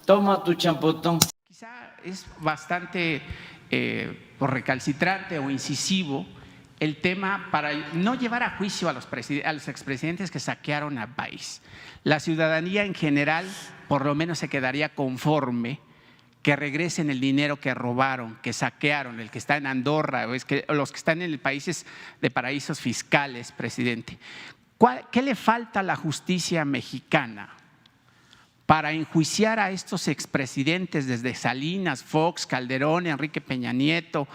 Toma tu champotón. Quizá es bastante recalcitrante o incisivo el tema para no llevar a juicio a los expresidentes que saquearon al país. La ciudadanía en general por lo menos se quedaría conforme que regresen el dinero que robaron, que saquearon, el que está en Andorra, o los que están en países de paraísos fiscales, presidente. ¿Qué le falta a la justicia mexicana para enjuiciar a estos expresidentes desde Salinas, Fox, Calderón, Enrique Peña Nieto,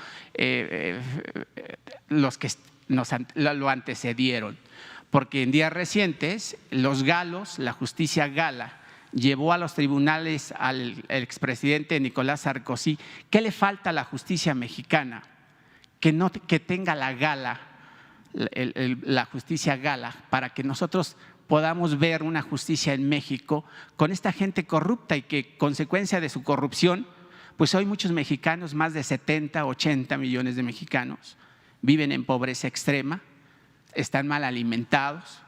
los que lo antecedieron? Porque en días recientes los galos, la justicia gala, llevó a los tribunales al expresidente Nicolás Sarkozy. ¿Qué le falta a la justicia mexicana? Que tenga la gala, la justicia gala, para que nosotros podamos ver una justicia en México con esta gente corrupta y que, consecuencia de su corrupción, pues hoy muchos mexicanos, más de 70, 80 millones de mexicanos, viven en pobreza extrema, están mal alimentados,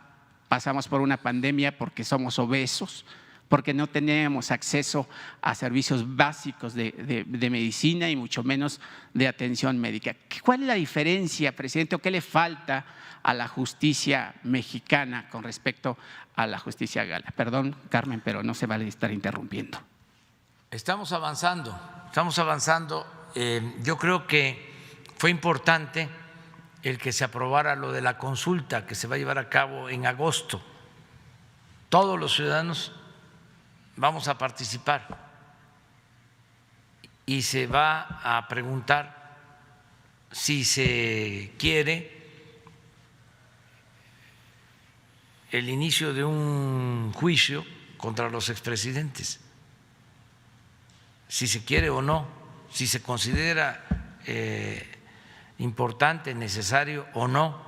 pasamos por una pandemia porque somos obesos, porque no tenemos acceso a servicios básicos de medicina y mucho menos de atención médica. ¿Cuál es la diferencia, presidente, o qué le falta a la justicia mexicana con respecto a la justicia gala? Perdón, Carmen, pero no se vale estar interrumpiendo. Estamos avanzando. Yo creo que fue importante el que se aprobara lo de la consulta que se va a llevar a cabo en agosto. Todos los ciudadanos vamos a participar y se va a preguntar si se quiere el inicio de un juicio contra los expresidentes, si se quiere o no, si se considera importante, necesario o no.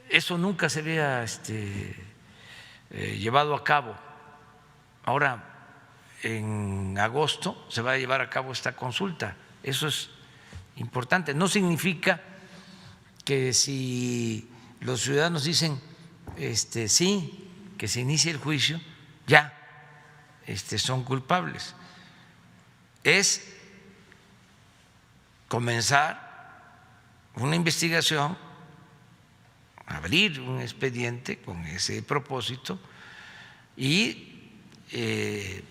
Eso nunca se había llevado a cabo. Ahora, en agosto se va a llevar a cabo esta consulta. Eso es importante. No significa que si los ciudadanos dicen sí, que se inicie el juicio, ya son culpables. Es comenzar una investigación, abrir un expediente con ese propósito y que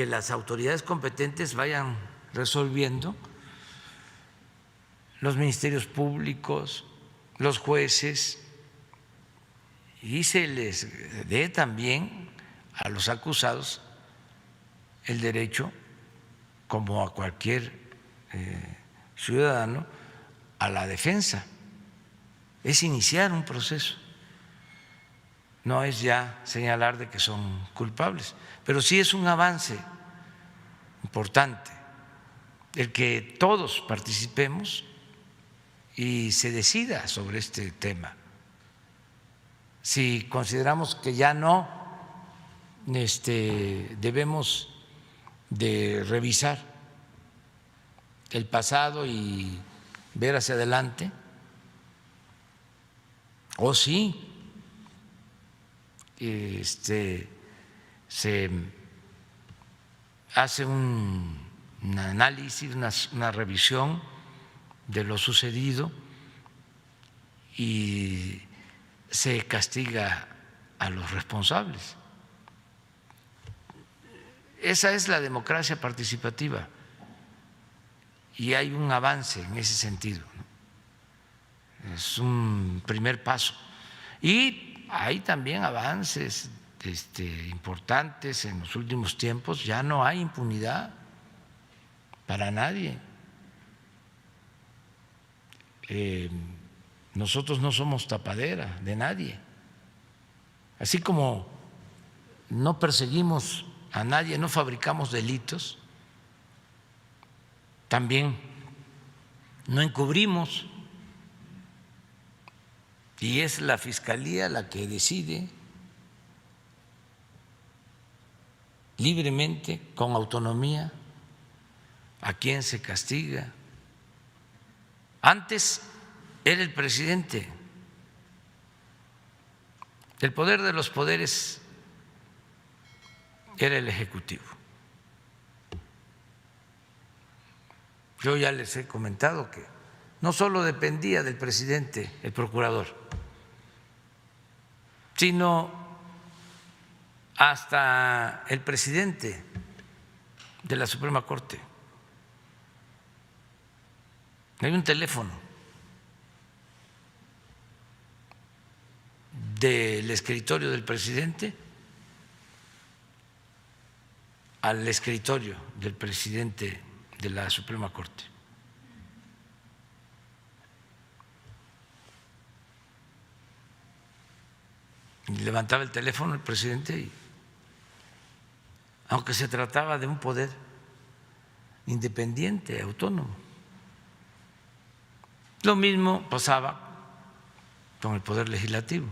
las autoridades competentes vayan resolviendo, los ministerios públicos, los jueces, y se les dé también a los acusados el derecho, como a cualquier ciudadano, a la defensa. Es iniciar un proceso, no es ya señalar de que son culpables, pero sí es un avance importante el que todos participemos y se decida sobre este tema. Si consideramos que ya no debemos de revisar el pasado y ver hacia adelante, o sí se hace un análisis, una revisión de lo sucedido y se castiga a los responsables. Esa es la democracia participativa y hay un avance en ese sentido. Es un primer paso. Y hay también avances importantes en los últimos tiempos. Ya no hay impunidad para nadie. Nosotros no somos tapadera de nadie. Así como no perseguimos a nadie, no fabricamos delitos, también no encubrimos, y es la Fiscalía la que decide libremente, con autonomía, a quién se castiga. Antes era el presidente. El poder de los poderes era el Ejecutivo. Yo ya les he comentado que no solo dependía del presidente, el procurador, sino hasta el presidente de la Suprema Corte. Hay un teléfono del escritorio del presidente al escritorio del presidente de la Suprema Corte. Y levantaba el teléfono el presidente y, aunque se trataba de un poder independiente, autónomo. Lo mismo pasaba con el Poder Legislativo.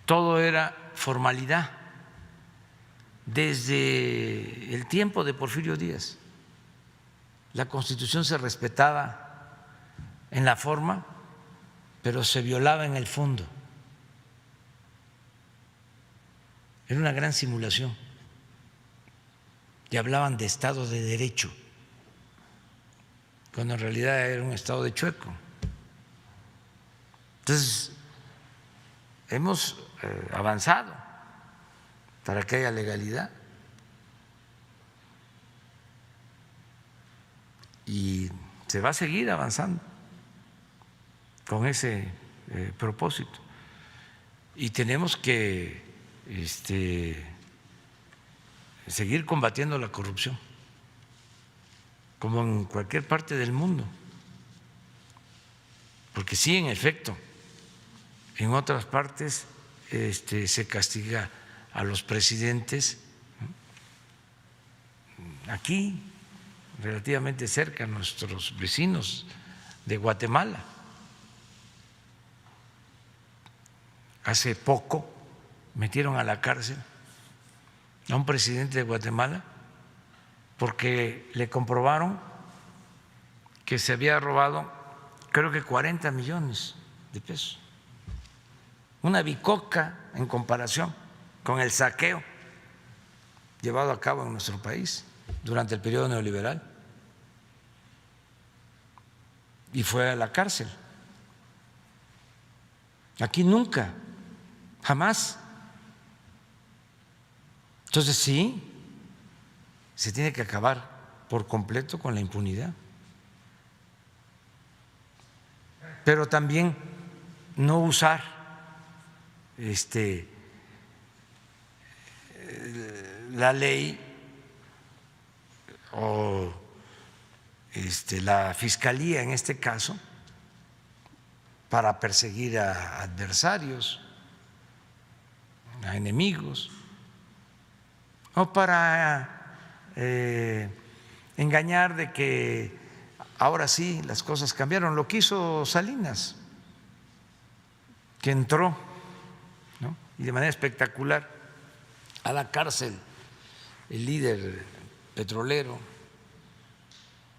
Todo era formalidad desde el tiempo de Porfirio Díaz. La Constitución se respetaba en la forma, pero se violaba en el fondo. Era una gran simulación. Y hablaban de Estado de Derecho, cuando en realidad era un Estado de chueco. Entonces, hemos avanzado para que haya legalidad y se va a seguir avanzando con ese propósito. Y tenemos que seguir combatiendo la corrupción, como en cualquier parte del mundo, porque sí, en efecto, en otras partes se castiga a los presidentes. Aquí, relativamente cerca, nuestros vecinos de Guatemala, hace poco metieron a la cárcel a un presidente de Guatemala porque le comprobaron que se había robado, creo que 40 millones de pesos. Una bicoca en comparación con el saqueo llevado a cabo en nuestro país durante el periodo neoliberal. Y fue a la cárcel. Aquí nunca, jamás. Entonces sí, se tiene que acabar por completo con la impunidad. Pero también no usar la ley o la fiscalía en este caso para perseguir a adversarios, a enemigos, o para engañar de que ahora sí las cosas cambiaron. Lo que hizo Salinas, que entró, ¿no?, y de manera espectacular a la cárcel el líder petrolero,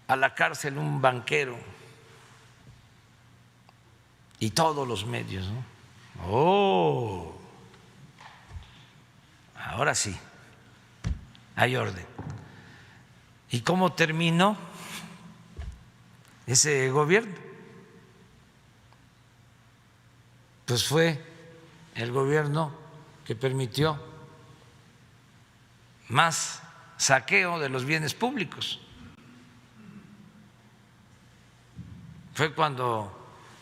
a la cárcel un banquero y todos los medios, ¿no? Oh, ahora sí, hay orden. ¿Y cómo terminó ese gobierno? Pues fue el gobierno que permitió más saqueo de los bienes públicos. Fue cuando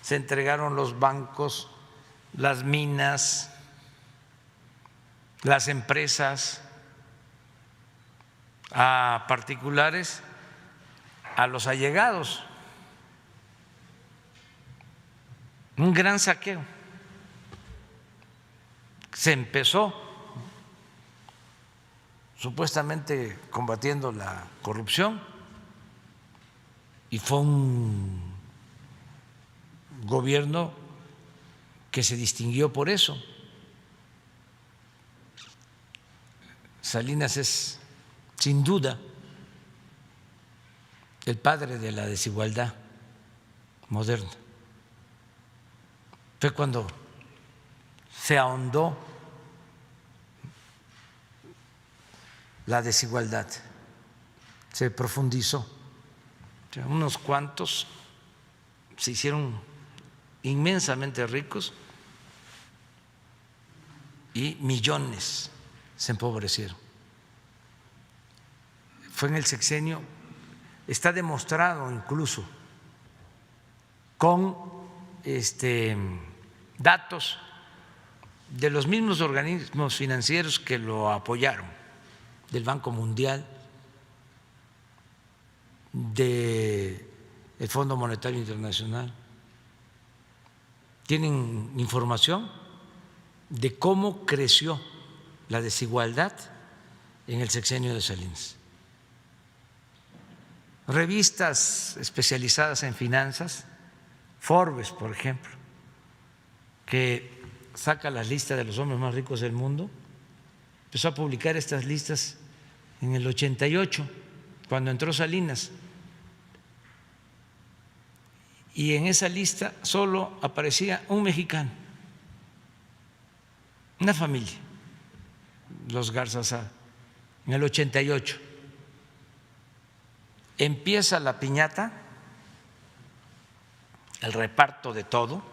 se entregaron los bancos, las minas, las empresas a particulares, a los allegados. Un gran saqueo. Se empezó supuestamente combatiendo la corrupción y fue un gobierno que se distinguió por eso. Salinas es, sin duda, el padre de la desigualdad moderna. Fue cuando se ahondó la desigualdad, se profundizó. O sea, unos cuantos se hicieron inmensamente ricos y millones se empobrecieron. Fue en el sexenio, está demostrado incluso con datos de los mismos organismos financieros que lo apoyaron, del Banco Mundial, del Fondo Monetario Internacional. Tienen información de cómo creció la desigualdad en el sexenio de Salinas. Revistas especializadas en finanzas, Forbes, por ejemplo, que saca las listas de los hombres más ricos del mundo, empezó a publicar estas listas en el 88, cuando entró Salinas. Y en esa lista solo aparecía un mexicano, una familia, los Garza Sada, en el 88. Empieza la piñata, el reparto de todo,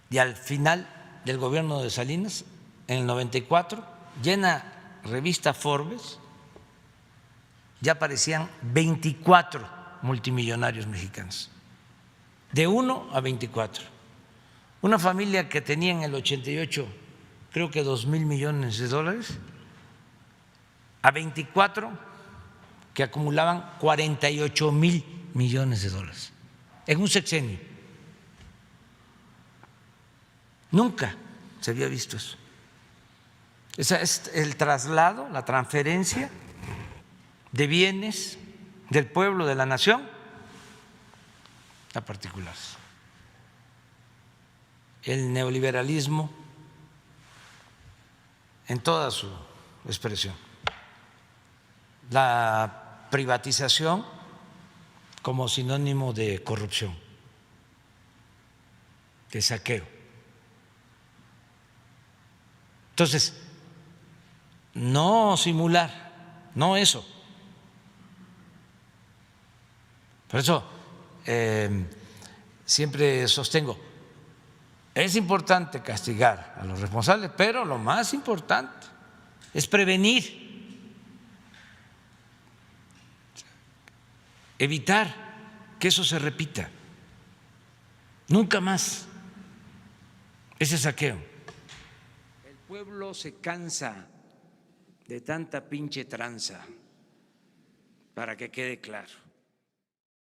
y al final del gobierno de Salinas, en el 94, llena revista Forbes, ya aparecían 24 multimillonarios mexicanos, de 1 a 24. Una familia que tenía en el 88 creo que 2,000 millones de dólares, a 24 que acumulaban 48,000 millones de dólares en un sexenio. Nunca se había visto eso. Ese es el traslado, la transferencia de bienes del pueblo, de la nación, a particulares. El neoliberalismo en toda su expresión. La privatización como sinónimo de corrupción, de saqueo. Entonces, no simular, no eso. Por eso siempre sostengo, es importante castigar a los responsables, pero lo más importante es prevenir, evitar que eso se repita. Nunca más ese saqueo. El pueblo se cansa de tanta pinche tranza, para que quede claro.